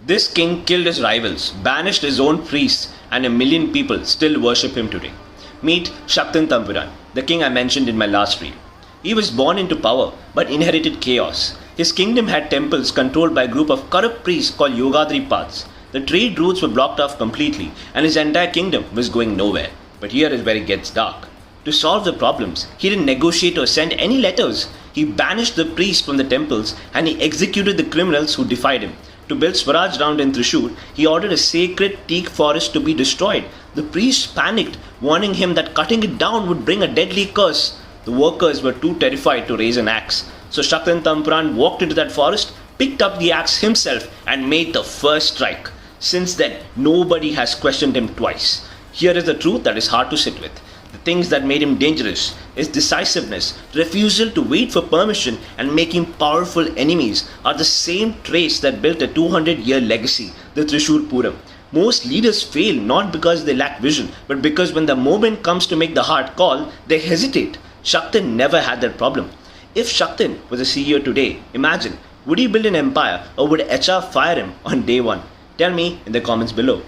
This king killed his rivals, banished his own priests, and a million people still worship him today. Meet Shaktan Tampuran, the king I mentioned in my last reel. He was born into power but inherited chaos. His kingdom had temples controlled by a group of corrupt priests called Yogadripads. The trade routes were blocked off completely and his entire kingdom was going nowhere. But here is where it gets dark. To solve the problems, he didn't negotiate or send any letters. He banished the priests from the temples and he executed the criminals who defied him. To build Swaraj ground in Thrissur, he ordered a sacred teak forest to be destroyed. The priests panicked, warning him that cutting it down would bring a deadly curse. The workers were too terrified to raise an axe. So Shaktan Tampuran walked into that forest, picked up the axe himself and made the first strike. Since then, nobody has questioned him twice. Here is the truth that is hard to sit with. The things that made him dangerous, his decisiveness, refusal to wait for permission and making powerful enemies are the same traits that built a 200-year legacy, the Thrissur Pooram. Most leaders fail not because they lack vision, but because when the moment comes to make the hard call, they hesitate. Shaktan never had that problem. If Shaktan was a CEO today, imagine, would he build an empire or would HR fire him on day one? Tell me in the comments below.